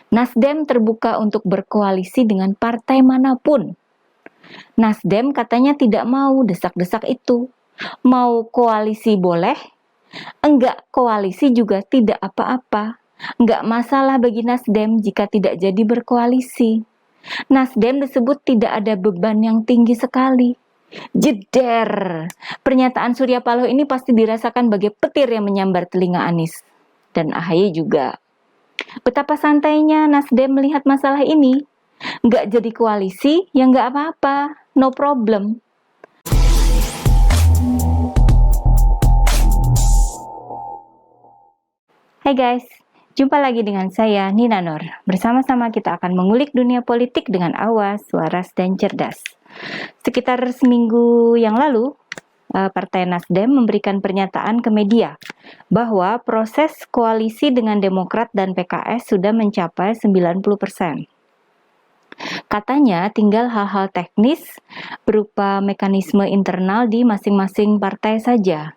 Nasdem terbuka untuk berkoalisi dengan partai manapun. Nasdem katanya tidak mau desak-desak itu. Mau koalisi boleh, enggak koalisi juga tidak apa-apa. Enggak masalah bagi Nasdem jika tidak jadi berkoalisi. Nasdem disebut tidak ada beban yang tinggi sekali. Jeder. Pernyataan Surya Paloh ini pasti dirasakan bagai petir yang menyambar telinga Anies dan AHY juga. Betapa santainya Nasdem melihat masalah ini. Nggak jadi koalisi, ya nggak apa-apa, no problem. Hai guys, jumpa lagi dengan saya Nina Nur. Bersama-sama kita akan mengulik dunia politik dengan awas, waras, dan cerdas. Sekitar seminggu yang lalu, Partai Nasdem memberikan pernyataan ke media bahwa proses koalisi dengan Demokrat dan PKS sudah mencapai 90%. Katanya tinggal hal-hal teknis berupa mekanisme internal di masing-masing partai saja.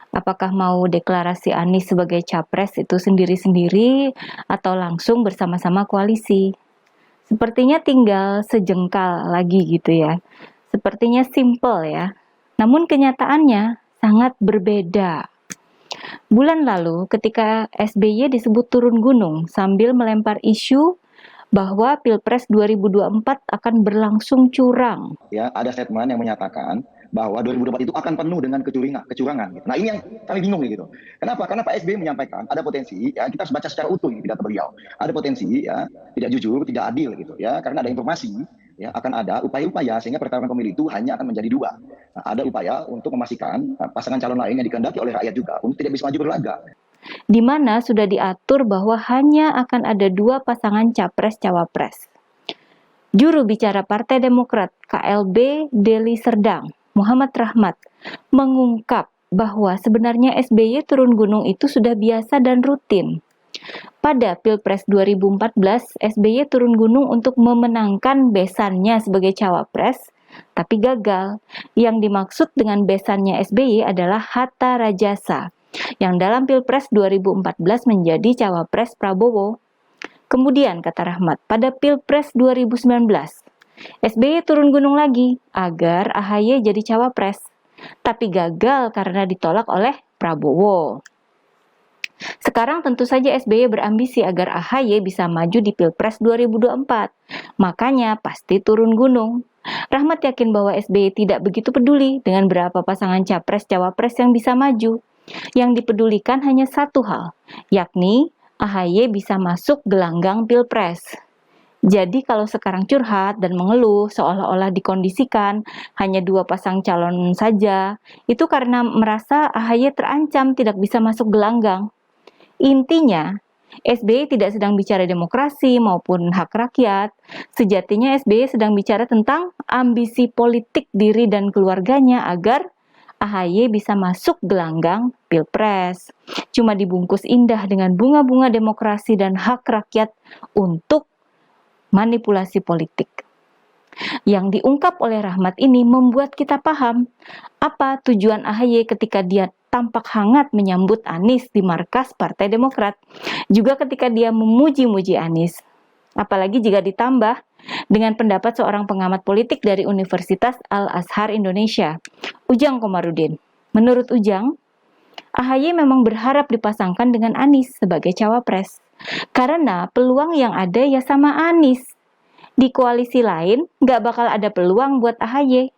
Apakah mau deklarasi Anies sebagai capres itu sendiri-sendiri atau langsung bersama-sama koalisi? Sepertinya tinggal sejengkal lagi gitu ya. Sepertinya simple ya. Namun kenyataannya sangat berbeda. Bulan lalu ketika SBY disebut turun gunung sambil melempar isu bahwa Pilpres 2024 akan berlangsung curang. Ya, ada statement yang menyatakan bahwa 2024 itu akan penuh dengan kecurangan. Gitu. Nah, ini yang kami bingung gitu. Kenapa? Karena Pak SBY menyampaikan ada potensi, ya kita harus baca secara utuh ini pidato beliau. Ada potensi ya tidak jujur, tidak adil gitu ya, karena ada informasi ya akan ada upaya-upaya sehingga pertarungan pemilu itu hanya akan menjadi dua. Nah, ada upaya untuk memastikan pasangan calon lain yang dikehendaki oleh rakyat juga untuk tidak bisa maju berlaga. Di mana sudah diatur bahwa hanya akan ada dua pasangan capres-cawapres. Juru bicara Partai Demokrat KLB Deli Serdang, Muhammad Rahmat, mengungkap bahwa sebenarnya SBY turun gunung itu sudah biasa dan rutin. Pada Pilpres 2014, SBY turun gunung untuk memenangkan besannya sebagai cawapres, tapi gagal. Yang dimaksud dengan besannya SBY adalah Hatta Rajasa, yang dalam Pilpres 2014 menjadi cawapres Prabowo. Kemudian, kata Rahmat, pada Pilpres 2019, SBY turun gunung lagi agar AHY jadi cawapres, tapi gagal karena ditolak oleh Prabowo. Sekarang tentu saja SBY berambisi agar AHY bisa maju di Pilpres 2024, makanya pasti turun gunung. Rahmat yakin bahwa SBY tidak begitu peduli dengan berapa pasangan capres-cawapres yang bisa maju. Yang dipedulikan hanya satu hal, yakni AHY bisa masuk gelanggang Pilpres. Jadi kalau sekarang curhat dan mengeluh seolah-olah dikondisikan hanya dua pasang calon saja, itu karena merasa AHY terancam tidak bisa masuk gelanggang. Intinya, SBY tidak sedang bicara demokrasi maupun hak rakyat. Sejatinya SBY sedang bicara tentang ambisi politik diri dan keluarganya agar AHY bisa masuk gelanggang Pilpres. Cuma dibungkus indah dengan bunga-bunga demokrasi dan hak rakyat untuk manipulasi politik. Yang diungkap oleh Rahmat ini membuat kita paham apa tujuan AHY ketika dia tampak hangat menyambut Anies di markas Partai Demokrat, juga ketika dia memuji-muji Anies. Apalagi jika ditambah dengan pendapat seorang pengamat politik dari Universitas Al-Azhar Indonesia, Ujang Komarudin. Menurut Ujang, AHY memang berharap dipasangkan dengan Anies sebagai cawapres, karena peluang yang ada ya sama Anies. Di koalisi lain nggak bakal ada peluang buat AHY.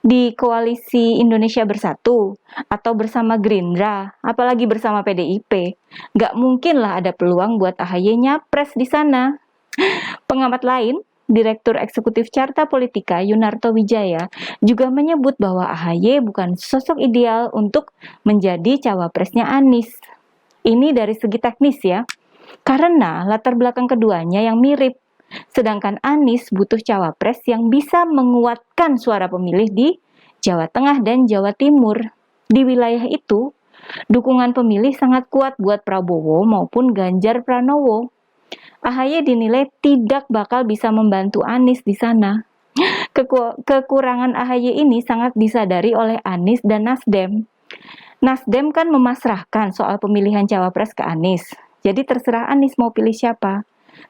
Di koalisi Indonesia Bersatu atau bersama Gerindra, apalagi bersama PDIP, nggak mungkin lah ada peluang buat AHY nyapres di sana. Pengamat lain, Direktur Eksekutif Carta Politika Yunarto Wijaya, juga menyebut bahwa AHY bukan sosok ideal untuk menjadi cawapresnya Anies. Ini dari segi teknis ya, karena latar belakang keduanya yang mirip. Sedangkan Anies butuh cawapres yang bisa menguatkan suara pemilih di Jawa Tengah dan Jawa Timur. Di wilayah itu, dukungan pemilih sangat kuat buat Prabowo maupun Ganjar Pranowo. AHY dinilai tidak bakal bisa membantu Anies di sana. Kekurangan AHY ini sangat disadari oleh Anies dan Nasdem. Nasdem kan memasrahkan soal pemilihan cawapres ke Anies. Jadi terserah Anies mau pilih siapa.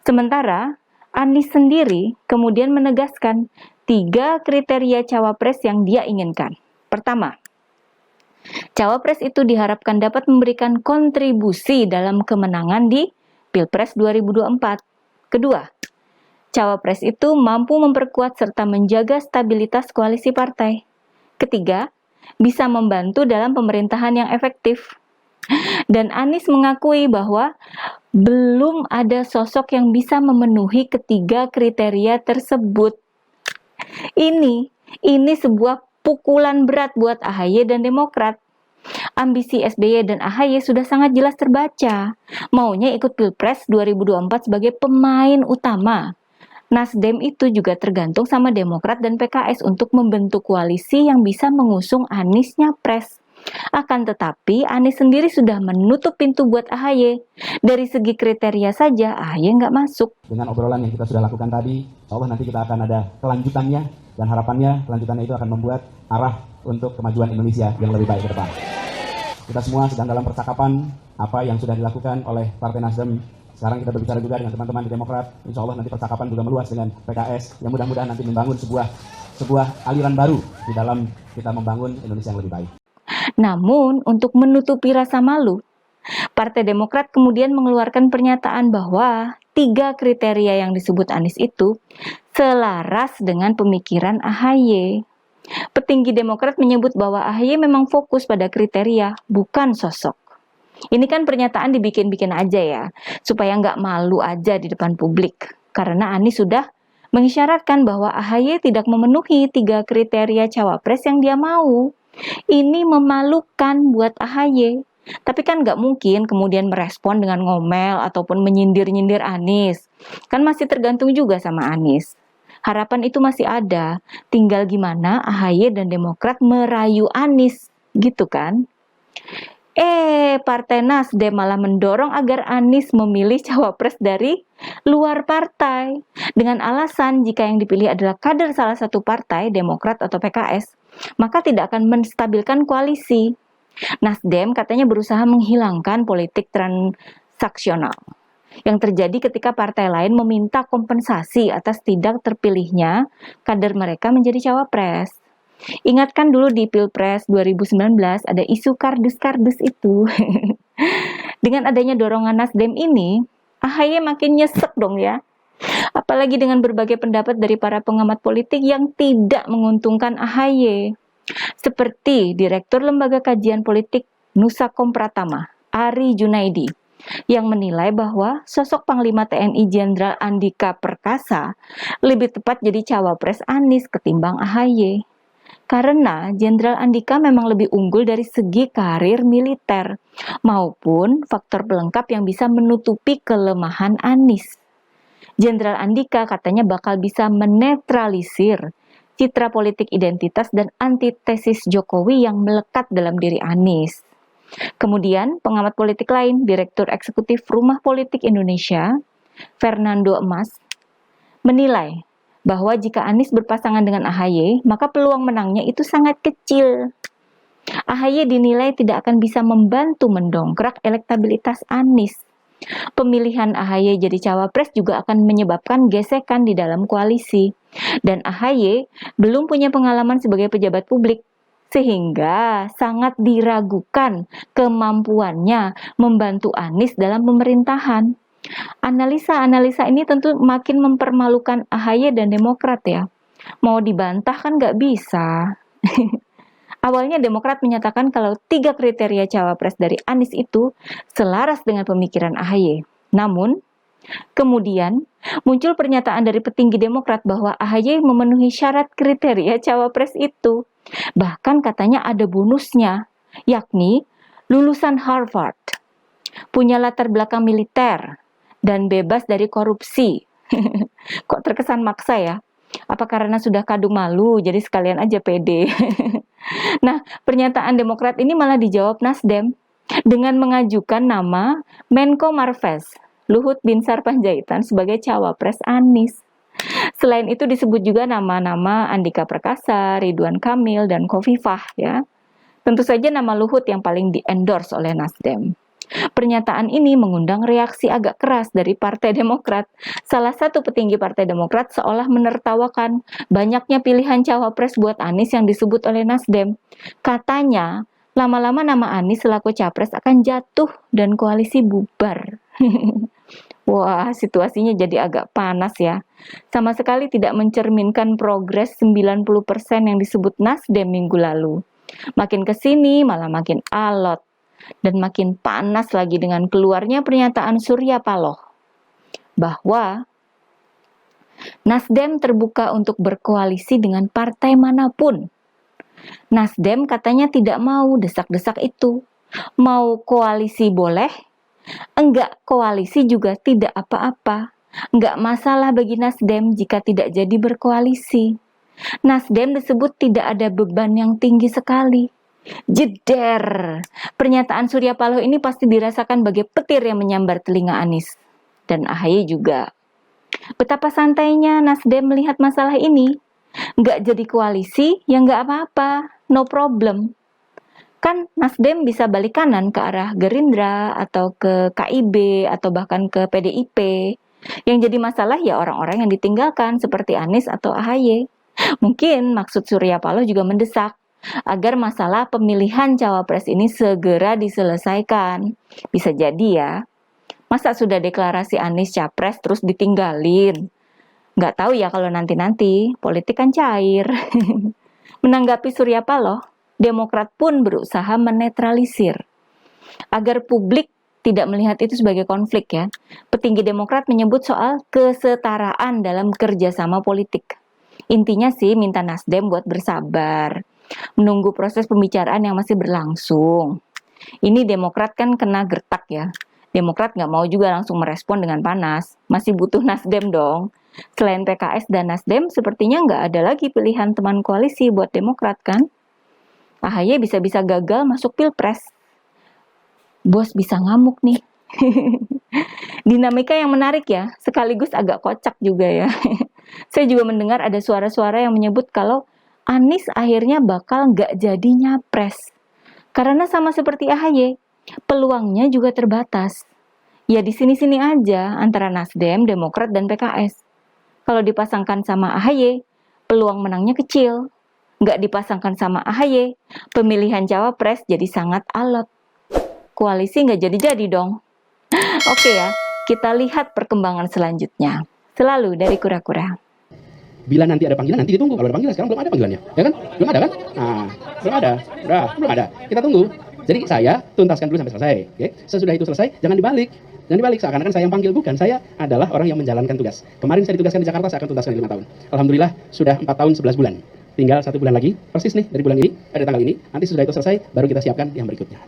Sementara Anies sendiri kemudian menegaskan 3 kriteria cawapres yang dia inginkan. Pertama, cawapres itu diharapkan dapat memberikan kontribusi dalam kemenangan di Pilpres 2024. Kedua, cawapres itu mampu memperkuat serta menjaga stabilitas koalisi partai. Ketiga, bisa membantu dalam pemerintahan yang efektif. Dan Anies mengakui bahwa belum ada sosok yang bisa memenuhi ketiga kriteria tersebut. Ini sebuah pukulan berat buat AHY dan Demokrat. Ambisi SBY dan AHY sudah sangat jelas terbaca. Maunya ikut Pilpres 2024 sebagai pemain utama. Nasdem itu juga tergantung sama Demokrat dan PKS untuk membentuk koalisi yang bisa mengusung Anies nyapres. Akan tetapi Anies sendiri sudah menutup pintu buat AHY. Dari segi kriteria saja AHY nggak masuk. Dengan obrolan yang kita sudah lakukan tadi, insya Allah nanti kita akan ada kelanjutannya, dan harapannya kelanjutannya itu akan membuat arah untuk kemajuan Indonesia yang lebih baik ke depan. Kita semua sedang dalam percakapan apa yang sudah dilakukan oleh Partai Nasdem. Sekarang kita berbicara juga dengan teman-teman di Demokrat. Insya Allah nanti percakapan juga meluas dengan PKS, yang mudah-mudahan nanti membangun sebuah aliran baru di dalam kita membangun Indonesia yang lebih baik. Namun, untuk menutupi rasa malu, Partai Demokrat kemudian mengeluarkan pernyataan bahwa 3 kriteria yang disebut Anies itu selaras dengan pemikiran AHY. Petinggi Demokrat menyebut bahwa AHY memang fokus pada kriteria, bukan sosok. Ini kan pernyataan dibikin-bikin aja ya, supaya nggak malu aja di depan publik. Karena Anies sudah mengisyaratkan bahwa AHY tidak memenuhi 3 kriteria cawapres yang dia mau. Ini memalukan buat AHY. Tapi kan nggak mungkin kemudian merespon dengan ngomel ataupun menyindir-nyindir Anies. Kan masih tergantung juga sama Anies. Harapan itu masih ada. Tinggal gimana AHY dan Demokrat merayu Anies. Gitu kan? Partai Nasdem malah mendorong agar Anies memilih cawapres dari luar partai. Dengan alasan jika yang dipilih adalah kader salah satu partai, Demokrat atau PKS, maka tidak akan menstabilkan koalisi. Nasdem katanya berusaha menghilangkan politik transaksional yang terjadi ketika partai lain meminta kompensasi atas tidak terpilihnya kader mereka menjadi cawapres. Ingatkan dulu di Pilpres 2019 ada isu kardus-kardus itu. Dengan adanya dorongan Nasdem ini, AHY makin nyesek dong ya. Apalagi dengan berbagai pendapat dari para pengamat politik yang tidak menguntungkan AHY. Seperti Direktur Lembaga Kajian Politik Nusakom Pratama, Ari Junaidi, yang menilai bahwa sosok Panglima TNI Jenderal Andika Perkasa lebih tepat jadi cawapres Anies ketimbang AHY. Karena Jenderal Andika memang lebih unggul dari segi karir militer maupun faktor pelengkap yang bisa menutupi kelemahan Anies. Jenderal Andika katanya bakal bisa menetralisir citra politik identitas dan antitesis Jokowi yang melekat dalam diri Anies. Kemudian pengamat politik lain, Direktur Eksekutif Rumah Politik Indonesia, Fernando Emas, menilai bahwa jika Anies berpasangan dengan AHY, maka peluang menangnya itu sangat kecil. AHY dinilai tidak akan bisa membantu mendongkrak elektabilitas Anies. Pemilihan AHY jadi cawapres juga akan menyebabkan gesekan di dalam koalisi. Dan AHY belum punya pengalaman sebagai pejabat publik, sehingga sangat diragukan kemampuannya membantu Anies dalam pemerintahan. Analisa-analisa ini tentu makin mempermalukan AHY dan Demokrat ya. Mau dibantah kan nggak bisa. Awalnya Demokrat menyatakan kalau 3 kriteria cawapres dari Anies itu selaras dengan pemikiran AHY. Namun, kemudian muncul pernyataan dari petinggi Demokrat bahwa AHY memenuhi syarat kriteria cawapres itu. Bahkan katanya ada bonusnya, yakni lulusan Harvard, punya latar belakang militer, dan bebas dari korupsi. Kok terkesan maksa ya? Apa karena sudah kadung malu, jadi sekalian aja pede? Nah, pernyataan Demokrat ini malah dijawab Nasdem dengan mengajukan nama Menko Marves, Luhut Binsar Panjaitan sebagai cawapres Anies. Selain itu disebut juga nama-nama Andika Perkasa, Ridwan Kamil, dan Khofifah ya. Tentu saja nama Luhut yang paling di-endorse oleh Nasdem. Pernyataan ini mengundang reaksi agak keras dari Partai Demokrat. Salah satu petinggi Partai Demokrat seolah menertawakan banyaknya pilihan cawapres buat Anies yang disebut oleh Nasdem. Katanya, lama-lama nama Anies selaku capres akan jatuh dan koalisi bubar. Wah, situasinya jadi agak panas ya. Sama sekali tidak mencerminkan progres 90% yang disebut Nasdem minggu lalu. Makin kesini malah makin alot. Dan makin panas lagi dengan keluarnya pernyataan Surya Paloh bahwa Nasdem terbuka untuk berkoalisi dengan partai manapun. Nasdem katanya tidak mau desak-desak itu. Mau koalisi boleh, enggak koalisi juga tidak apa-apa. Enggak masalah bagi Nasdem jika tidak jadi berkoalisi. Nasdem disebut tidak ada beban yang tinggi sekali. Jeder. Pernyataan Surya Paloh ini pasti dirasakan bagai petir yang menyambar telinga Anies dan AHY juga. Betapa santainya Nasdem melihat masalah ini. Nggak jadi koalisi, ya nggak apa-apa, no problem. Kan Nasdem bisa balik kanan ke arah Gerindra atau ke KIB atau bahkan ke PDIP. Yang jadi masalah ya orang-orang yang ditinggalkan seperti Anies atau AHY. Mungkin maksud Surya Paloh juga mendesak agar masalah pemilihan cawapres ini segera diselesaikan. Bisa jadi ya. Masa sudah deklarasi Anies capres terus ditinggalin? Nggak tahu ya kalau nanti-nanti, politik kan cair. Menanggapi Surya Paloh, Demokrat pun berusaha menetralisir. Agar publik tidak melihat itu sebagai konflik ya. Petinggi Demokrat menyebut soal kesetaraan dalam kerjasama politik. Intinya sih minta Nasdem buat bersabar. Menunggu proses pembicaraan yang masih berlangsung. Ini Demokrat kan kena gertak ya. Demokrat nggak mau juga langsung merespon dengan panas. Masih butuh Nasdem dong. Selain PKS dan Nasdem, sepertinya nggak ada lagi pilihan teman koalisi buat Demokrat kan? AHY bisa-bisa gagal masuk Pilpres. Bos bisa ngamuk nih. Dinamika yang menarik ya, sekaligus agak kocak juga ya. Saya juga mendengar ada suara-suara yang menyebut kalau Anies akhirnya bakal nggak jadi nyapres. Karena sama seperti AHY, peluangnya juga terbatas. Ya di sini-sini aja antara Nasdem, Demokrat, dan PKS. Kalau dipasangkan sama AHY, peluang menangnya kecil. Nggak dipasangkan sama AHY, pemilihan cawapres jadi sangat alot. Koalisi nggak jadi-jadi dong. Oke ya, kita lihat perkembangan selanjutnya. Selalu dari Kura-Kura. Bila nanti ada panggilan, nanti ditunggu. Kalau ada panggilan, sekarang belum ada panggilannya. Ya kan? Belum ada kan? Nah, belum ada. Belum ada. Kita tunggu. Jadi saya tuntaskan dulu sampai selesai. Okay? Sesudah itu selesai, jangan dibalik. Jangan dibalik, seakan-akan saya yang panggil. Bukan, saya adalah orang yang menjalankan tugas. Kemarin saya ditugaskan di Jakarta, saya akan tuntaskan di 5 tahun. Alhamdulillah, sudah 4 tahun 11 bulan. Tinggal 1 bulan lagi, persis nih dari bulan ini, pada tanggal ini. Nanti sesudah itu selesai, baru kita siapkan yang berikutnya.